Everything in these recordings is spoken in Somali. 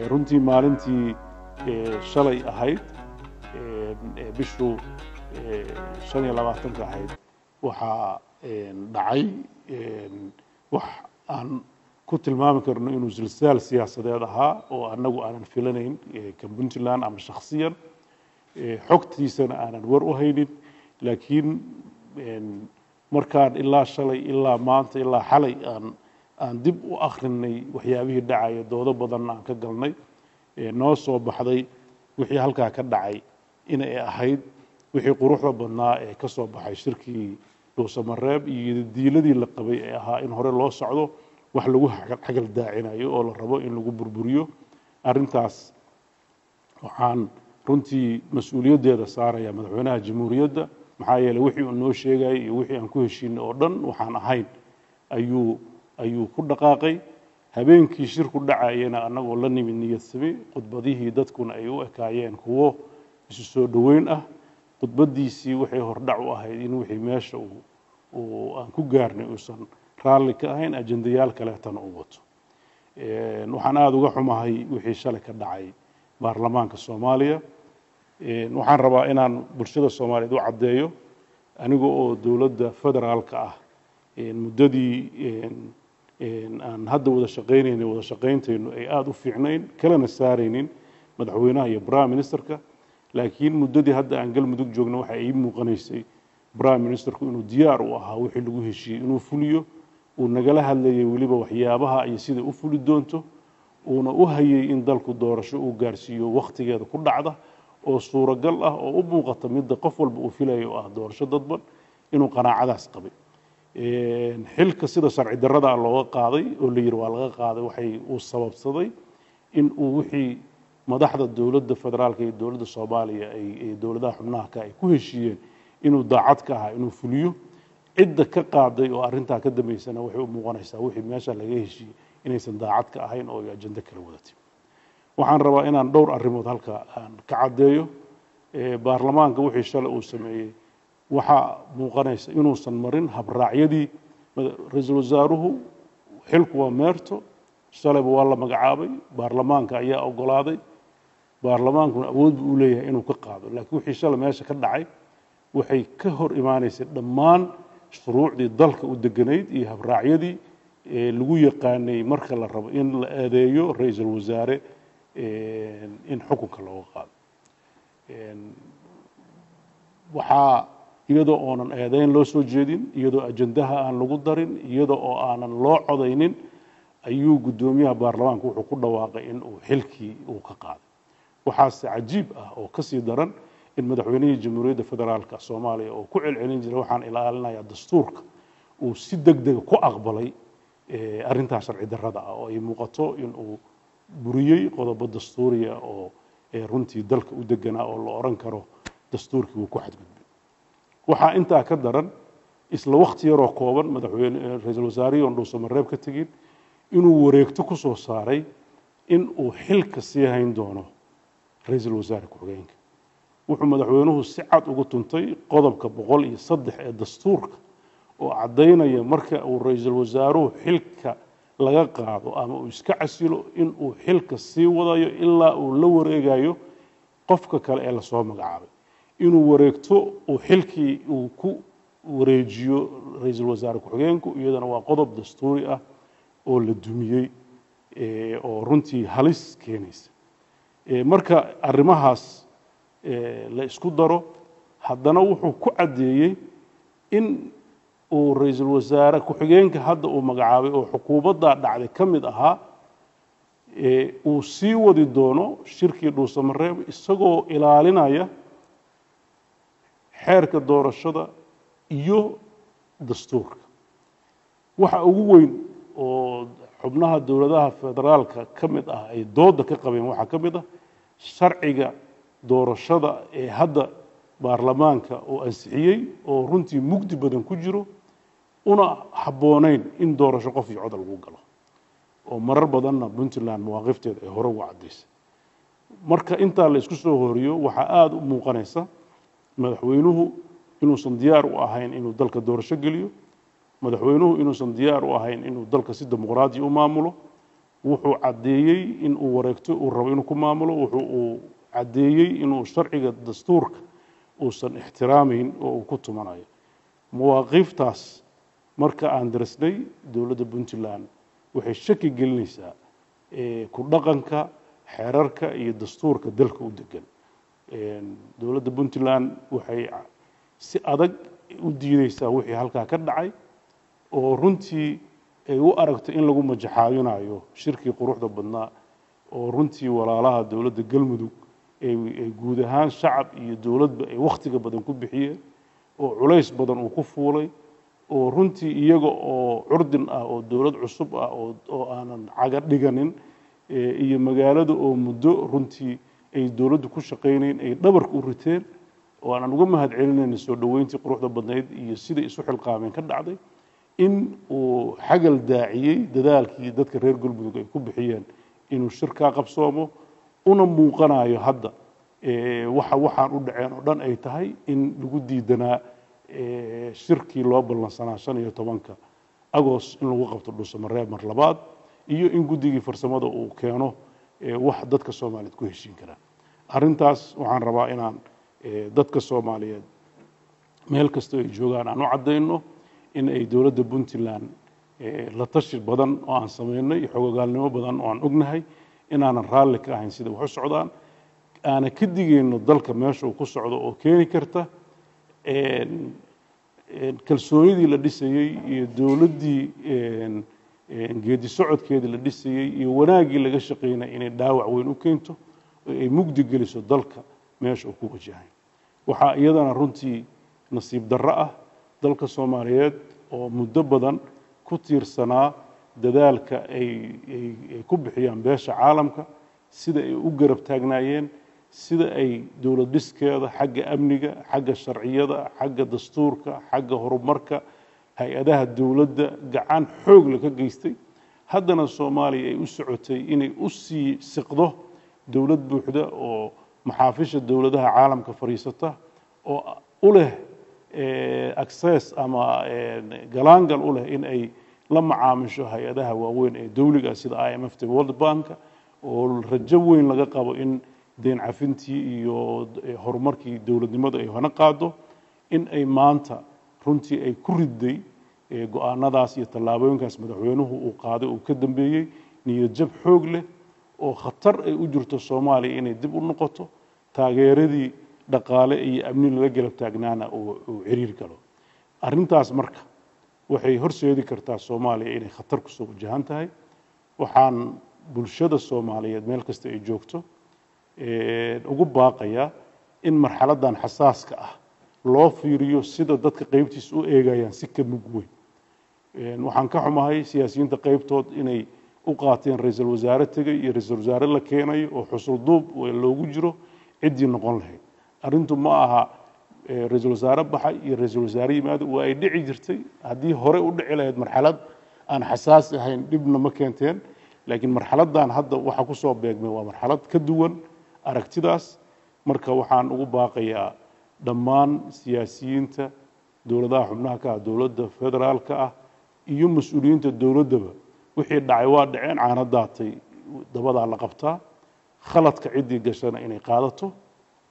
runtii maalintii shalay ahayd bishu 25 ahayd waxaa dhacay wax aan ku tilmaami karno inuu silsilaal siyaasadeed ahaa oo anagu aanan filanayn ka Puntland ama shakhsiyan xogtiisana aanan war u haynin laakiin markaan ilaa shalay ilaa maanta ilaa xalay aan dib u akhrinay waxyaabihii dhacay doodo badan aan ka galnay noo soo baxday wixii halkaa ka dhacay inay ahayd wixii quruxda badnaa ee ka soo baxay shirkii Dhuusamareeb iyo diiladii la qabay ee ahaa in hore loo socdo wax lagu xagal daacinayo oo la rabo in lagu burburiyo arintaas waxaan runtii mas'uuliyaddeeda saaraya madaxweynaha jamhuuriyadda maxaa yeelay wixii uu noo sheegay iyo wixii aan ku heshiinay oo dhan waxaan ahayn ayuu ku dhaqaaqay habeenkii shirku dhacayna anagoo la nimid niyadsami khudbadihii dadkuna ay u ekaayeen kuwo isu soo dhaweyn ah khudbadiisii waxay hordhac u ahayd in wixii meesha uu aan ku gaarnay uusan raalli ka ahayn ajendayaal kaleetana u wato waxaan aada uga xumahay wixii shalay ka dhacay baarlamaanka Soomaaliya waxaan rabaa inaan bulshada Soomaaliyeed u caddeeyo aniga oo dawladda federaalka ah muddadii aan hadda wada shaqaynayno ay aada u fiicnayn kalena saaraynin madaxweynaha iyo prime ministerka laakiin muddadii hadda aan galmudug joogno waxa ay muuqanaysay prime ministerku inuu diyaar u ahaa wixii lagu heshiiyey inuu fuliyo uu nagala hadlayay weliba waxyaabaha iyo sida u fuli doonto uuna u hayay in dalku doorasho uu gaarsiiyo waqtigeeda ku dhacda oo suuragal ah oo u muuqata midda qof walba uu filayo ah doorasho dadban inuu qanaacadaas qabay xilka sida sharci darrada looga qaaday oo la yiri waa laga qaaday waxay uu sababsaday in uu wixii madaxda dawladda federaalka iyo dawladda Soomaaliya ay dawladaha xubnaha ka ay ku heshiiyeen inuu daacad ka ahaa inuu fuliyo cidda ka qaaday oo arinta ka dambeysana waxay u muuqanaysaa wixii meesha laga heshiiyey inaysan daacad ka ahayn oo ajenda kala wadatay waxaan rabaa inaan dhowr arrimood halka aan ka cadeeyo baarlamaanka wixii shalay uu sameeyay waxa muuqanaysa inuusan marin habraacyadii ra'iisul wasaaruhu xilku waa meerto shalay waa la magacaabay baarlamaanka ayaa ogolaaday baarlamaankuna awood u leeyahay inuu ka qaado laakiin wixii shalay meesha ka dhacay waxay ka hor imaanaysay dhammaan shuruucdii dalka u deganayd iyo habraacyadii lagu yaqaanay marka la rabo in la adeeyo ra'iisul wasaare in xukunka looga qaado waxaa iyadoo oonan eedayn loo soo jeedin iyadoo ajendaha aan lagu darin iyadoo oo aanan loo codaynin ayuu gudoomiyaha baarlamaanka wuxuu ku dhawaaqay in uu xilkii uu ka qaaday waxaase cajiib ah oo ka sii daran in madaxweynihii jamhuuriyadda federaalka Soomaaliya oo ku celcelin jiray waxaan ilaalinayaa dastuurka uu si degdeg ku aqbalay arintaas sharci darrada ah oo ay muuqato in uu buriyay qodobo dastuuriya oo runtii dalka u deganaa oo la oran karo dastuurkii uu ku xadgudbay waxaa intaa ka daran isla waqti yar oo kooban madaxweyne ra'iisul wasaare oo Dhuusamareeb ka tegin inuu wareegto ku soo saaray in uu xilka sii hayn doono ra'iisul wasaare ku-xigeenka wuxuu madaxweynuhu si cad ugu tuntay qodobka 103 ee dastuurka oo cadeynaya marka uu ra'iisul wasaaruhu xilka laga qaado ama uu iska casilo in uu xilka sii wadayo ilaa uu la wareegayo qofka kale ee la soo magacaabay inuu wareegto uu xilkii uu ku wareejiyo ra'iisul wasaare ku-xigeenku iyadana waa qodob dastuuri ah oo la dumiyay oo runtii halis keenaysa marka arrimahaas la isku daro haddana wuxuu ku cadeeyay in uu ra'iisul wasaare ku-xigeenka hadda uu magacaabay oo xukuumadda dhacday kamid ahaa uu sii wadi doono shirkii Dhuusamareeb isagoo ilaalinaya xeerka doorashada iyo dastuurka waxa ugu weyn oo xubnaha dawladaha federaalka kamid ah ay dooda ka qabeen waxa kamid ah sharciga doorashada ee hadda baarlamaanka oo ansixiyay oo runtii mugdi badan ku jiro una haboonayn in doorasho qof iyo cod lagu galo oo marar badanna Puntland mawaqifteeda ay hore u cadeysay marka inta la isku soo horiyo waxa aad u muuqanaysa madaxweynuhu inuusan diyaar u ahayn inuu dalka doorasho geliyo madaxweynuhu inuusan diyaar u ahayn inuu dalka si dimuqraadi u maamulo wuxuu caddeeyey in uu wareegto uu rabo inuu ku maamulo wuxuu caddeeyey inuu sharciga dastuurka uusan ixtiraamayn oo uu ku tumanayo mawaaqiiftaas marka aan darisnay dowladda Puntland waxay shaki gelinaysaa ku dhaqanka xeerarka iyo dastuurka dalka u degan dowladda Puntland waxay si adag u diidaysaa wixii halkaa ka dhacay oo runtii ay u aragto in lagu majaxaayinayo shirkii quruxda badnaa oo runtii walaalaha dowladda Galmudug ay guud ahaan shacab iyo dowladba ay waqtiga badan ku bixiyeen oo culays badan uu ku fuulay oo runtii iyaga oo curdin ah oo dowlad cusub ah oo aanan caga dhiganin iyo magaalada oo muddo runtii ay dowladdu ku shaqeynayeen ay dhabarka u riteen oo aan uga mahad celinayno soo dhaweyntii quruxda badnayd iyo sida isu xilqaameen ka dhacday in uu xagal daaciyey dadaalkii dadka reer Galmudug ay ku bixiyeen inuu shirka qabsoomo una muuqanayo hadda waxaan u dhaceen oo dhan ay tahay in lagu diidanaa shirkii loo ballansanaa 15 Agost in lagu qabto Dhuusamareeb mar labaad iyo in guddigii farsamada uu keeno wax dadka Soomaaliyeed ku heshiin kara arrintaas waxaan rabaa inaan dadka Soomaaliyeed meel kasta ay joogaan aan u cadeyno in ay dowladda Puntland la tashi badan oo aan sameynay xogogaalnimo badan oo aan ognahay inaanan raalli ka ahayn sida wax u socdaan aana ka digayno dalka meesha uu ku socdo oo keeni karta kalsoonidii la dhisayay iyo dowladdii geedi socodkeedii la dhisayay iyo wanaagii laga shaqeynay inay dhaawac weyn u keento oo ay mugdi geliso dalka meesha uu ku wajahay waxaa iyadana runtii nasiib darro ah dalka Soomaaliyeed oo muddo badan ku tiirsanaa dadaalka ay ku bixiyaan beesha caalamka sida ay u garab taagnaayeen sida ay dowlad dhiskeeda xagga amniga xagga sharciyada xagga dastuurka xagga horumarka hay-adaha dowladda gacan xoog la ka geystay haddana Soomaaliya ay u socotay inay u sii siqdo dowlad buuxda oo maxaafisha dowladaha caalamka fariisata oo u leh access ama galaangal u leh in ay la macaamisho hay-adaha waaweyn ee dowliga sida IMF iyo World Bank oo rajo weyn laga qabo in deen cafintii iyo horumarkii dowladnimada ay hana qaado in ay maanta runtii ay ku riday go'aanadaas iyo tallaabooyinkaas madaxweynuhu uu qaaday uu ka dambeeyay niyad jab xoog leh oo khatar ay u jirto Soomaaliya inay dib u noqoto taageeradii dhaqaale iyo amni laga galab taagnaana uu xiriir galo arrintaas marka waxay horseedi kartaa Soomaaliya inay khatar ku soo wajahan tahay waxaan bulshada Soomaaliyeed meel kasta ay joogto ugu baaqaya in marxaladan xasaaska ah loo fiiriyo sida dadka qaybtiisa u eegayaan si ka mug weyn waxaan ka xumahay siyaasiyiinta qaybtood inay u qaateen ra'iisul wasaare tagay iyo ra'iisul wasaare la keenay oo xusul duub loogu jiro cidii noqon lahayd arrintu ma aha ra'iisul wasaare baxay iyo ra'iisul wasaare yimaado waa ay dhici jirtay haddii hore u dhici lahayd marxalad aan xasaas ahayn dhibna ma keenteen laakiin marxaladan hadda waxa ku soo beegmay waa marxalad ka duwan aragtidaas marka waxaan ugu baaqayaa dhammaan siyaasiyiinta dowladaha xubnaha ka ah dowladda federaalka ah iyo mas'uuliyiinta dowladaba wixii dhacay waa dhaceen caana daatay dabadaa la qabtaa khaladka ciddii gashana inay qaadato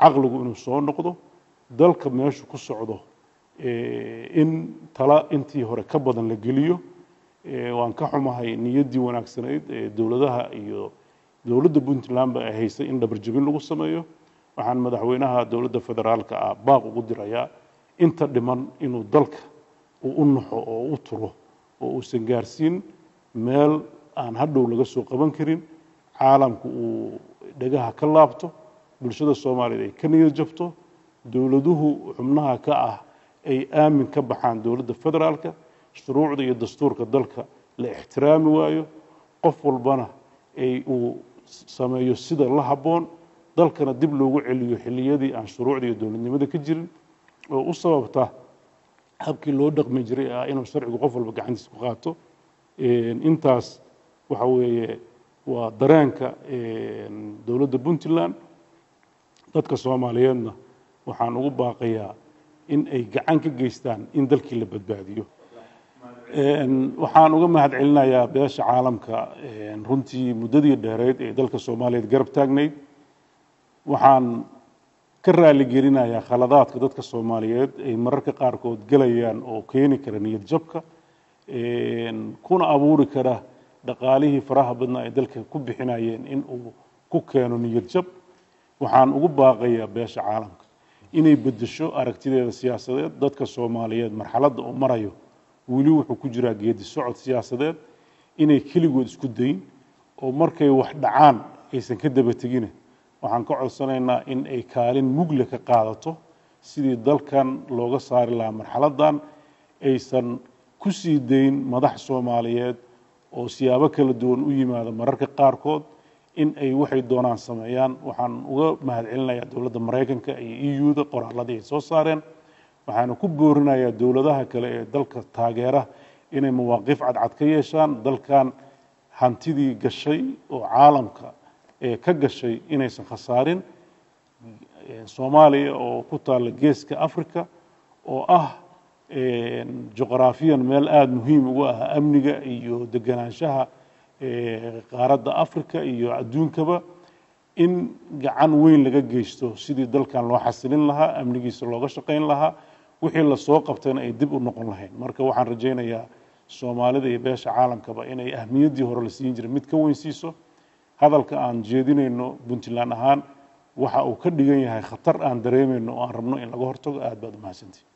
caqligu inuu soo noqdo dalka meeshu ku socdo in tala intii hore ka badan la geliyo waan ka xumahay niyaddii wanaagsanayd ee dowladaha iyo dowladda Puntland ba ay haysay in dhabar jabin lagu sameeyo waxaan madaxweynaha dowladda federaalka ah baaq ugu dirayaa inta dhiman inuu dalka u naxo oo u turo oo uusan gaarsiin meel aan hadhow laga soo qaban karin caalamku uu dhagaha ka laabto bulshada Soomaaliyeed ay ka niyad jabto dowladuhu xubnaha ka ah ay aamin ka baxaan dowladda federaalka shuruucda iyo dastuurka dalka la ixtiraami waayo qof walbana ay uu sameeyo sida la haboon dalkana dib loogu celiyo xilliyadii aan shuruucda iyo dowladnimada ka jirin oo u sababta habkii loo dhaqmi jiray inuu sharcigu qof walba gacantiisa ku qaato intaas waxa weeye waa dareenka dowladda Puntland dadka Soomaaliyeedna waxaan ugu baaqayaa in ay gacan ka geystaan in dalkii la badbaadiyo waxaan uga mahad celinayaa beesha caalamka runtii muddadii dheereed ee dalka Soomaaliyeed garab taagnayd waxaan ka raali gelinayaa khaladaadka dadka Soomaaliyeed ay mararka qaarkood galayaan oo keeni kara niyad jabka kuna abuuri kara dhaqaalihii faraha badnaa ay dalka ku bixinayeen in uu ku keeno niyad jab waxaan ugu baaqayaa beesha caalamka inay bedesho aragtideeda siyaasadeed dadka Soomaaliyeed marxaladda uu marayo weli wuxuu ku jiraa geedi socod siyaasadeed inay keligood isku dayin oo markay wax dhacaan aysan ka daba tegin waxaan ka codsanaynaa in ay kaalin mugle ka qaadato sidii dalkan looga saari lahaa marxaladdan aysan ku sii dayn madax Soomaaliyeed oo siyaabo kala duwan u yimaada mararka qaarkood in ay waxay doonaan sameeyaan waxaan uga mahad celinayaa dowladda Mareykanka iyo EU-da qoraalladii ay soo saareen waxaan ku boorinayaa dowladaha kale ee dalka taageera inay mawaaqif cadcad ka yeeshaan dalkan hantidii gashay oo caalamka ee ka gashay inaysan khasaarin Soomaaliya oo ku taal geeska Afrika oo ah juqraafiyan meel aad muhiim ugu ah amniga iyo deganaanshaha qaaradda Afrika iyo adduunkaba in gacan weyn laga geysto sidii dalkan loo xasilin lahaa amnigiisa looga shaqeyn lahaa wixii la soo qabtayna ay dib u noqon lahayn marka waxaan rajaynayaa Soomaalida iyo beesha caalamkaba inay ahmiyaddii hore la siin jiray mid ka weyn siiso hadalka aan jeedinayno Puntland ahaan waxa uu ka dhigan yahay khatar aan dareemayno oo aan rabno in laga hortago aad baad u mahadsantihiin